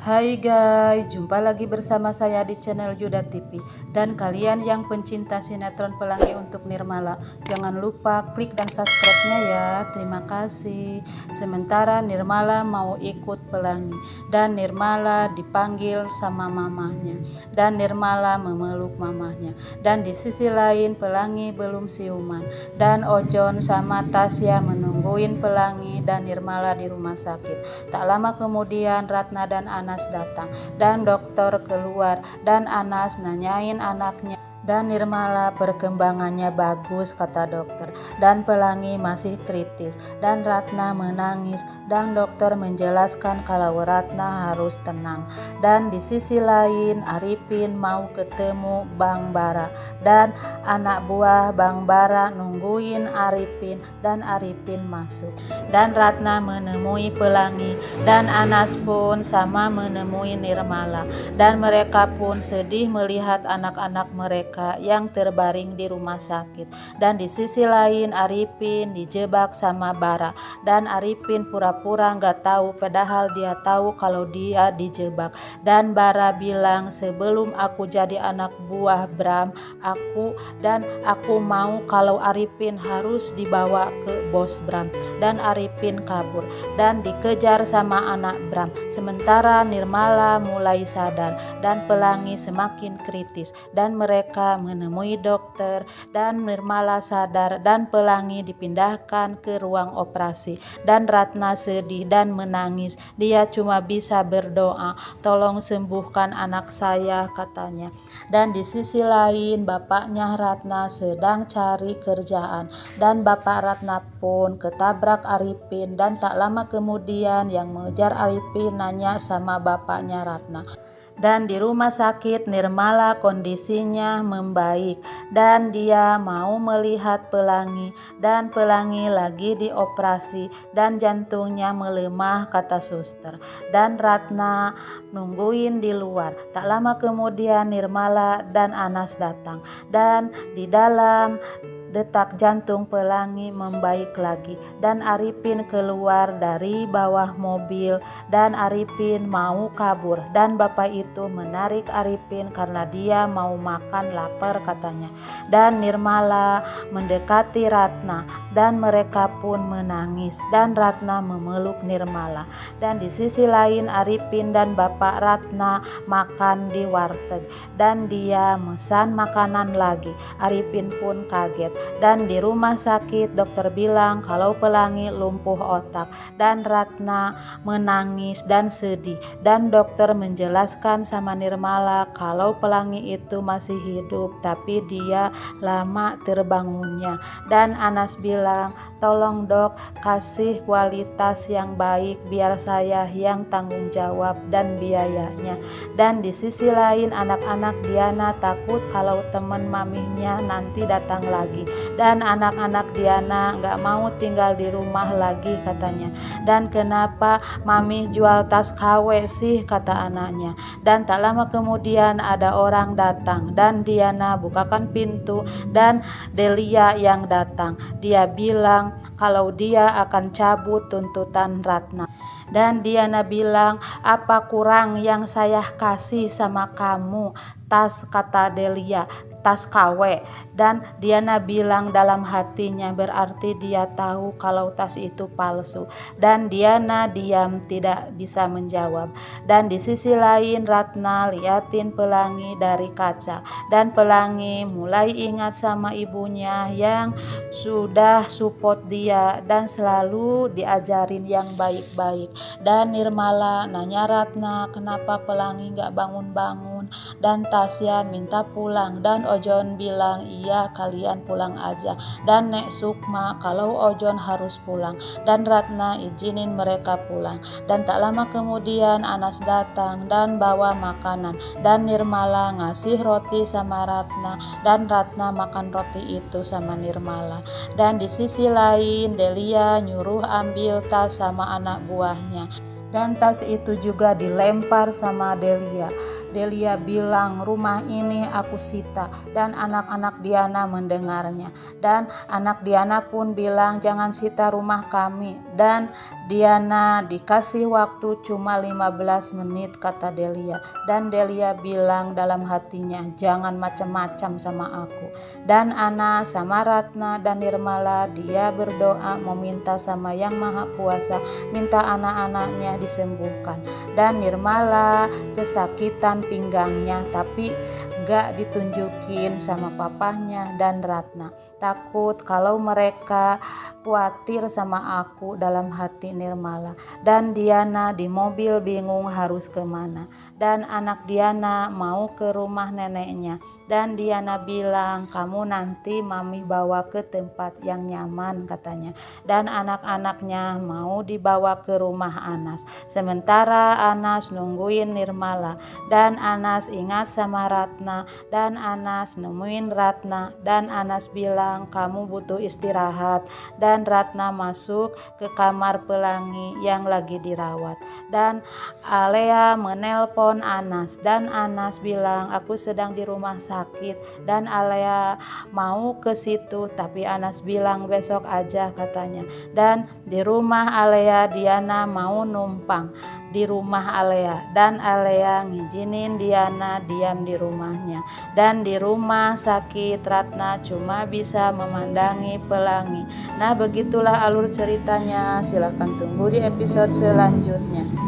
Hai guys, jumpa lagi bersama saya di channel Yuda TV. Dan kalian yang pencinta sinetron Pelangi untuk Nirmala, jangan lupa klik dan subscribe-nya ya. Terima kasih. Sementara Nirmala mau ikut Pelangi dan Nirmala dipanggil sama mamahnya dan Nirmala memeluk mamahnya. Dan di sisi lain Pelangi belum siuman dan Ojon sama Tasya menungguin Pelangi dan Nirmala di rumah sakit. Tak lama kemudian Ratna dan Anas datang dan dokter keluar dan Anas nanyain anaknya. Dan Nirmala perkembangannya bagus kata dokter, dan Pelangi masih kritis. Dan Ratna menangis dan dokter menjelaskan kalau Ratna harus tenang. Dan di sisi lain Arifin mau ketemu Bang Bara dan anak buah Bang Bara nungguin Arifin dan Arifin masuk. Dan Ratna menemui Pelangi dan Anas pun sama menemui Nirmala, dan mereka pun sedih melihat anak-anak mereka yang terbaring di rumah sakit. Dan di sisi lain Arifin dijebak sama Bara dan Arifin pura-pura nggak tahu padahal dia tahu kalau dia dijebak. Dan Bara bilang, sebelum aku jadi anak buah Bram, aku mau kalau Arifin harus dibawa ke bos Bram. Dan Arifin kabur dan dikejar sama anak Bram. Sementara Nirmala mulai sadar dan Pelangi semakin kritis, dan mereka menemui dokter dan Nirmala sadar dan Pelangi dipindahkan ke ruang operasi. Dan Ratna sedih dan menangis. Dia cuma bisa berdoa, tolong sembuhkan anak saya katanya. Dan di sisi lain bapaknya Ratna sedang cari kerjaan dan bapak Ratna pun ketabrak Arifin. Dan tak lama kemudian yang mengejar Arifin nanya sama bapaknya Ratna. Dan di rumah sakit Nirmala kondisinya membaik dan dia mau melihat Pelangi, dan Pelangi lagi dioperasi dan jantungnya melemah kata suster. Dan Ratna nungguin di luar. Tak lama kemudian Nirmala dan Anas datang dan di dalam detak jantung Pelangi membaik lagi. Dan Arifin keluar dari bawah mobil dan Arifin mau kabur, dan bapak itu menarik Arifin karena dia mau makan, lapar katanya. Dan Nirmala mendekati Ratna dan mereka pun menangis dan Ratna memeluk Nirmala. Dan di sisi lain Arifin dan bapak Ratna makan di warteg dan dia mesan makanan lagi. Arifin pun kaget. Dan di rumah sakit dokter bilang kalau Pelangi lumpuh otak dan Ratna menangis dan sedih. Dan dokter menjelaskan sama Nirmala kalau Pelangi itu masih hidup tapi dia lama terbangunnya. Dan Anas bilang, tolong dok kasih kualitas yang baik biar saya yang tanggung jawab dan biayanya. Dan di sisi lain anak-anak Diana takut kalau teman mamihnya nanti datang lagi. Dan anak-anak Diana nggak mau tinggal di rumah lagi katanya. Dan kenapa mami jual tas KW sih kata anaknya. Dan tak lama kemudian ada orang datang dan Diana bukakan pintu dan Delia yang datang. Dia bilang kalau dia akan cabut tuntutan Ratna. Dan Diana bilang, apa kurang yang saya kasih sama kamu? Tas kata Delia, tas KW. Dan Diana bilang dalam hatinya berarti dia tahu kalau tas itu palsu. Dan Diana diam tidak bisa menjawab. Dan di sisi lain Ratna liatin Pelangi dari kaca. Dan Pelangi mulai ingat sama ibunya yang sudah support dia dan selalu diajarin yang baik-baik. Dan Nirmala nanya Ratna kenapa Pelangi gak bangun-bangun. Dan Tasya minta pulang dan Ojon bilang iya kalian pulang aja. Dan Nek Sukma kalau Ojon harus pulang dan Ratna izinin mereka pulang. Dan tak lama kemudian Anas datang dan bawa makanan dan Nirmala ngasih roti sama Ratna dan Ratna makan roti itu sama Nirmala. Dan di sisi lain Delia nyuruh ambil tas sama anak buahnya. Dan tas itu juga dilempar sama Delia. Delia bilang rumah ini aku sita dan anak-anak Diana mendengarnya. Dan anak Diana pun bilang jangan sita rumah kami. Dan Diana dikasih waktu cuma 15 menit, kata Delia. Dan Delia bilang dalam hatinya, jangan macam-macam sama aku. Dan Anas sama Ratna dan Nirmala dia berdoa meminta sama Yang Maha Kuasa, minta anak-anaknya disembuhkan. Dan Nirmala kesakitan pinggangnya, tapi gak ditunjukin sama papahnya dan Ratna. Takut kalau mereka khawatir sama aku, dalam hati Nirmala. Dan Diana di mobil bingung harus kemana. Dan anak Diana mau ke rumah neneknya. Dan Diana bilang, kamu nanti mami bawa ke tempat yang nyaman, katanya. Dan anak-anaknya mau dibawa ke rumah Anas. Sementara Anas nungguin Nirmala. Dan Anas ingat sama Ratna. Dan Anas nemuin Ratna. Dan Anas bilang, kamu butuh istirahat. Dan Ratna masuk ke kamar Pelangi yang lagi dirawat. Dan Alea menelpon Anas. Dan Anas bilang, aku sedang di rumah sakit. Dan Alea mau ke situ, tapi Anas bilang besok aja, katanya. Dan di rumah Alea Diana mau numpang di rumah Alea. Dan Alea ngizinin Diana diam di rumahnya. Dan di rumah sakit Ratna cuma bisa memandangi Pelangi. Nah, begitulah alur ceritanya. Silahkan tunggu di episode selanjutnya.